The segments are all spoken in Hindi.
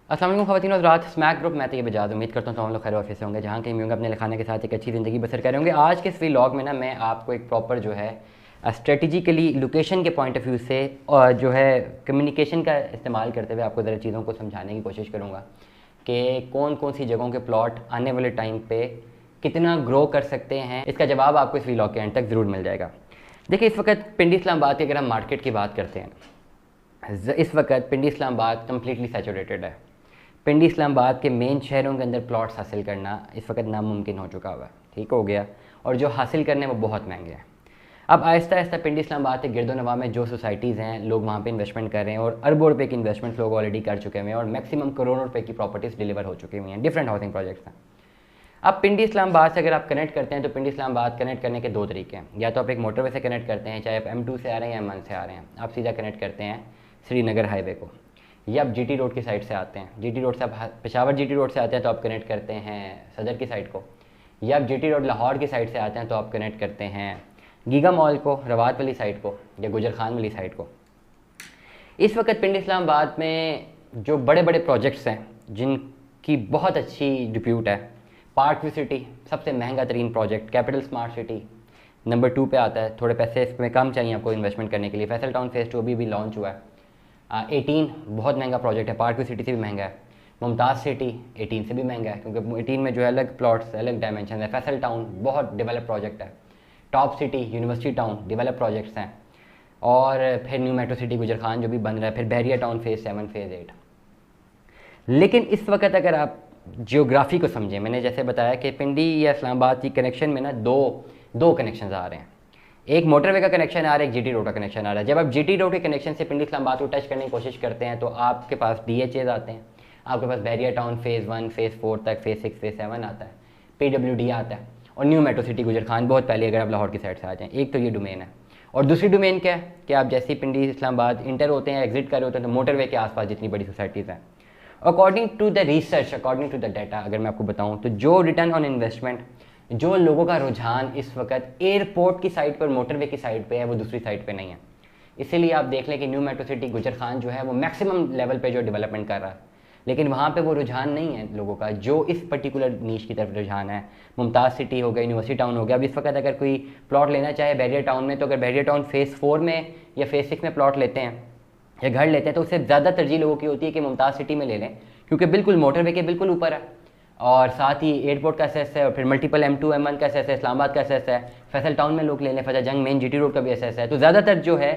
अस्सलाम वालेकुम ख़वातीन और हज़रात, स्मैक ग्रुप मैं तो ये बजा उम्मीद करता हूँ तो हम लोग खैर ऑफिस से होंगे जहाँ कहीं भी होंगे अपने लिखाने के साथ एक अच्छी ज़िंदगी बसर कर रहे होंगे। आज के इस व्लॉग में ना मैं आपको एक प्रॉपर जो है स्ट्रेटजिकली लोकेशन के पॉइंट ऑफ व्यू से और जो है कम्युनिकेशन का इस्तेमाल करते हुए आपको ज़रा चीज़ों को समझाने की कोशिश करूँगा कि कौन कौन सी जगहों के प्लॉट आने वाले टाइम पे कितना ग्रो कर सकते हैं। इसका जवाब आपको इस व्लॉग के एंड तक ज़रूर मिल जाएगा। देखिए, इस वक्त पिंडी इस्लामाबाद की अगर हम मार्केट की बात करते हैं, इस वक्त पिंडी इस्लामाबाद कम्प्लीटली सैचुरेटेड है। पिंडी इस्लामाबाद के मेन शहरों के अंदर प्लॉट्स हासिल करना इस वक्त नामुमकिन हो चुका हुआ है, ठीक हो गया, और जो हासिल करने वो बहुत महंगे हैं। अब आहिस्ता आहिस्ता पिंडी इस्लामाबाद के गिरदोनवा में जो सोसाइटीज़ हैं लोग वहाँ पे इन्वेस्टमेंट कर रहे हैं और अरबों रुपए की इन्वेस्टमेंट लोग ऑलरेडी कर चुके हुए हैं और मैक्सिमम करोड़ों रुपए की प्रॉपर्टीज़ डिलीवर हो चुकी हुई हैं, डिफरेंट हाउसिंग प्रोजेक्ट्स हैं। अब पिंडी इस्लामाबाद से अगर आप कनेक्ट करते हैं तो पिंडी इस्लामाबाद कनेक्ट करने के दो तरीके हैं। या तो आप एक मोटरवे से कनेक्ट करते हैं, चाहे आप M2 से आ रहे हैं या M1 से आ रहे हैं, आप सीधा कनेक्ट करते हैं श्रीनगर हाईवे को, या आप GT रोड की साइड से आते हैं, GT रोड से आप पेशावर GT रोड से आते हैं तो आप कनेक्ट करते हैं सदर की साइड को, या आप GT रोड लाहौर की साइड से आते हैं तो आप कनेक्ट करते हैं गीगा मॉल को, रवात वाली साइड को या गुजर खान वाली साइड को। इस वक्त पिंडी इस्लामाबाद में जो बड़े बड़े प्रोजेक्ट्स हैं जिनकी बहुत अच्छी रिप्यूट है, पार्क व्यू सिटी सबसे महंगा तरीन project, capital smart city number 2 पे आता है, थोड़े पैसे इसमें कम चाहिए आपको इन्वेस्टमेंट करने के लिए। फैसल टाउन फेज़ 2 भी लॉन्च हुआ है। 18 बहुत महंगा प्रोजेक्ट है, पार्क व्यू सिटी से भी महंगा है। मुमताज़ सिटी 18 से भी महंगा है क्योंकि 18 में जो है अलग प्लॉट्स, अलग डायमेंशन है। फैसल टाउन बहुत डेवलप प्रोजेक्ट है। Top city, university town develop projects हैं। और फिर न्यू मेट्रो सिटी गुजर खान जो भी बन रहा है, फिर बहरिया टाउन फेज़ 7 फेज़ 8। लेकिन इस वक्त अगर आप जियोग्राफी को समझें, मैंने जैसे बताया कि पिंडी या इस्लामाबाद की कनेक्शन में ना दो कनेक्शन आ रहे हैं। एक मोटरवे का कनेक्शन आ रहा है, एक GT रोड का कनेक्शन आ रहा है। जब आप GT रोड के कनेक्शन से पिंडी इस्लामाबाद को टच करने की कोशिश करते हैं तो आपके पास DHAs आते हैं, आपके पास बहरिया टाउन फेज़ 1 फेज़ 4 तक, फेज़ 6 फेज़ 7 आता है, PWD आता है, और न्यू मेट्रो सिटी गुजर खान बहुत पहले अगर आप लाहौर की साइड से आ जाएँ। एक तो ये डोमेन है, और दूसरी डोमेन क्या है कि आप जैसे ही पिंडी इस्लामाबाद इंटर होते हैं, एग्जिट कर रहे होते हैं, तो मोटरवे के आसपास जितनी बड़ी सोसाइटीज़ हैं, according to the research, according to the data अगर मैं आपको बताऊँ तो जो रिटर्न ऑन इन्वेस्टमेंट, जो लोगों का रुझान इस वक्त एयरपोर्ट की साइड पर, मोटरवे की साइड पे है, वो दूसरी साइड पे नहीं है। इसीलिए आप देख लें कि न्यू मेट्रो सिटी गुजर खान जो है वो मैक्सिमम लेवल पे जो डेवलपमेंट कर रहा है, लेकिन वहाँ पे वो रुझान नहीं है लोगों का जो इस पर्टिकुलर नीश की तरफ रुझान है। मुमताज़ सिटी हो गया, यूनिवर्सिटी टाउन हो गया। अब इस वक्त अगर कोई प्लॉट लेना चाहे बहरिया टाउन में, तो अगर बहरिया टाउन फेज़ 4 में या फेज़ 6 में प्लॉट लेते हैं या घर लेते हैं तो उससे ज़्यादा तरजीह लोगों की होती है कि मुमताज़ सिटी में ले लें, क्योंकि बिल्कुल मोटरवे के बिल्कुल ऊपर है और साथ ही एयरपोर्ट का एसेस है, और फिर मल्टीपल M2 M1 का एसेस है, इस्लामाबाद का एसेस है। फैसल टाउन में लोग ले लें, फैसल जंग मेन GT रोड का भी एसेस है। तो ज़्यादातर जो है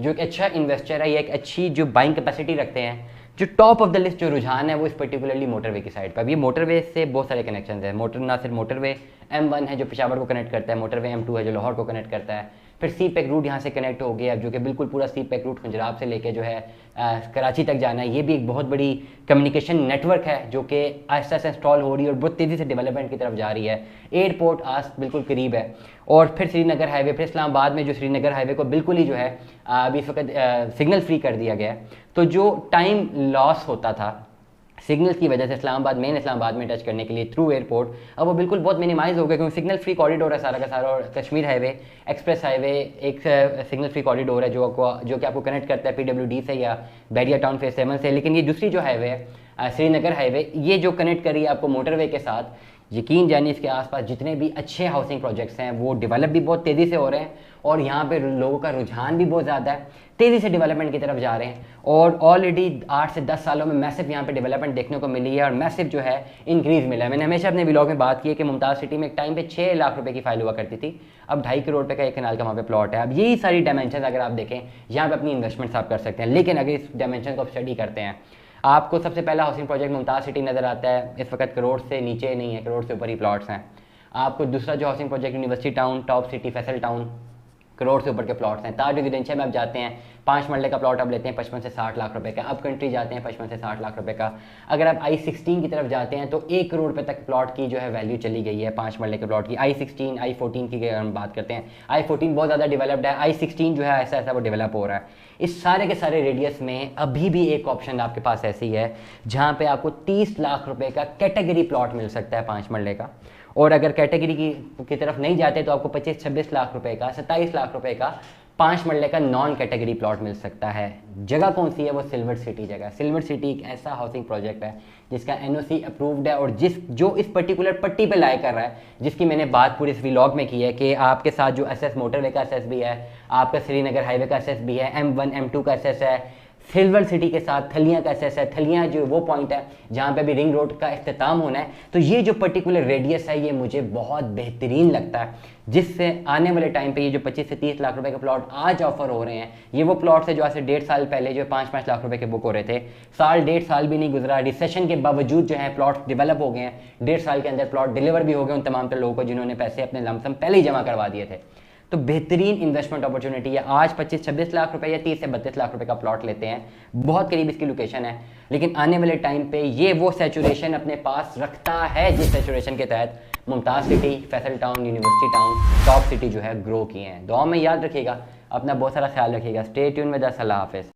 जो एक अच्छा इन्वेस्टर है या एक अच्छी जो बाइंग कैपेसिटी रखते हैं, जो टॉप ऑफ द लिस्ट जो रुझान है वो इस पर्टिकुलरली मोटरवे की साइड पर। अब ये मोटरवे से बहुत सारे कनेक्शन है। ना सिर्फ मोटरवे M1 है जो पेशावर को कनेक्ट करता है, मोटरवे M2 है जो लाहौर को कनेक्ट करता है, फिर सी पैक रूट यहाँ से कनेक्ट हो गया जो कि बिल्कुल पूरा सी पैक रूट खंजराब से लेके जो है कराची तक जाना है। ये भी एक बहुत बड़ी कम्युनिकेशन नेटवर्क है जो कि आहिस्ता आहिस्ता इंस्टॉल हो रही है और बहुत तेज़ी से डेवलपमेंट की तरफ जा रही है। एयरपोर्ट आज बिल्कुल करीब है। और फिर श्रीनगर हाईवे, फिर इस्लामाबाद में जो श्रीनगर हाईवे को बिल्कुल ही जो है अभी इस वक्त सिग्नल फ्री कर दिया गया है। तो जो टाइम लॉस होता था सिग्नल्स की वजह से इस्लामाबाद, मेन इस्लामाबाद में टच करने के लिए थ्रू एयरपोर्ट, अब वो बिल्कुल बहुत मिनिमाइज़ हो गया क्योंकि सिग्नल फ्री कॉरिडोर है सारा का सारा। और कश्मीर हाईवे, एक्सप्रेस हाईवे एक सिग्नल फ्री कॉरिडोर है जो कि आपको कनेक्ट करता है PWD से या बहरिया टाउन फेज़ 7 से। लेकिन ये दूसरी जो हाईवे है श्रीनगर हाईवे, ये जो कनेक्ट करी है आपको मोटरवे के साथ, यकीन जानिए इसके आसपास जितने भी अच्छे हाउसिंग प्रोजेक्ट्स हैं वो डेवलप भी बहुत तेज़ी से हो रहे हैं और यहाँ पे लोगों का रुझान भी बहुत ज़्यादा है, तेज़ी से डेवलपमेंट की तरफ जा रहे हैं। और ऑलरेडी 8 से 10 सालों में मैसिव यहाँ पे डेवलपमेंट देखने को मिली है और मैसिव जो है इंक्रीज़ मिला है। मैंने हमेशा अपने व्लॉग में बात की है कि मुमताज़ सिटी में एक टाइम पे 6 लाख रुपए की फाइल हुआ करती थी, अब 2.5 करोड़ रुपए का एक कनाल का वहाँ पे प्लॉट है। अब यही सारी डायमेंशन अगर आप देखें यहाँ पे अपनी इन्वेस्टमेंट्स आप कर सकते हैं। लेकिन अगर इस डायमेंशन को आप स्टडी करते हैं, आपको सबसे पहला हाउसिंग प्रोजेक्ट मुमताज़ सिटी नज़र आता है। इस वक्त करोड़ से नीचे नहीं है, करोड़ से ऊपर ही प्लॉट्स हैं। आपको दूसरा जो housing project university town, top city, Faisal town, crore से ऊपर के प्लॉट्स हैं। ताज रेजिडेंशियल में आप जाते हैं, 5 मरले का प्लॉट आप लेते हैं 55 से 60 लाख रुपए का। अब कंट्री जाते हैं 55 से 60 लाख रुपए का। अगर आप I16 की तरफ जाते हैं तो 1 करोड़ रुपए तक प्लॉट की जो है वैल्यू चली गई है 5 मरले के प्लॉट की। I16, I14 की हम बात करते हैं, I14 बहुत ज़्यादा डेवलप्ड है, I16 जो है ऐसा ऐसा वो डेवलप हो रहा है। इस सारे के सारे रेडियस में अभी भी एक ऑप्शन आपके पास ऐसी है जहाँ पे आपको 30 लाख रुपए का कैटेगरी प्लॉट मिल सकता है 5 मरले का। और अगर कैटेगरी की तरफ नहीं जाते तो आपको 25-26 लाख रुपए का, 27 लाख रुपए का 5 मरले का नॉन कैटेगरी प्लॉट मिल सकता है। जगह कौन सी है? वो सिल्वर सिटी जगह। सिल्वर सिटी एक ऐसा हाउसिंग प्रोजेक्ट है जिसका एनओसी अप्रूव्ड है और जो इस पर्टिकुलर पट्टी पे लाई कर रहा है, जिसकी मैंने बात पूरे इस व्लॉग में की है कि आपके साथ जो एसएस मोटरवे का एसएस भी है, आपका श्रीनगर हाईवे का एसएस भी है, M1 M2 का एसएस है, सिल्वर सिटी के साथ थलियां का एसएस है। थलियां जो वो पॉइंट है जहाँ पे अभी रिंग रोड का इख्तिताम होना है। तो ये जो पर्टिकुलर रेडियस है ये मुझे बहुत बेहतरीन लगता है, जिससे आने वाले टाइम पे ये जो 25 से 30 लाख रुपए के प्लॉट आज ऑफर हो रहे हैं, ये वो प्लॉट्स है जो आज से 1.5 साल पहले जो 5-5 लाख रुपए के बुक हो रहे थे। साल 1.5 साल भी नहीं गुजरा, रिसेशन के बावजूद जो है प्लॉट डेवलप हो गए हैं। 1.5 साल के अंदर प्लॉट डिलीवर भी हो गए उन तमाम लोगों को जिन्होंने पैसे अपने लमसम पहले ही जमा करवा दिए थे। तो बेहतरीन इन्वेस्टमेंट अपॉर्चुनिटी है। आज 25-26 लाख रुपए या 30 से 32 लाख रुपए का प्लॉट लेते हैं, बहुत करीब इसकी लोकेशन है, लेकिन आने वाले टाइम पे ये वो सैचुरेशन अपने पास रखता है जिस सैचुरेशन के तहत Mumtaz city, Faisal town, university town, top city जो है ग्रो किए हैं। दुआ में याद रखिएगा, अपना बहुत सारा ख्याल रखिएगा। Stay tuned with us. Allah हाफिज़।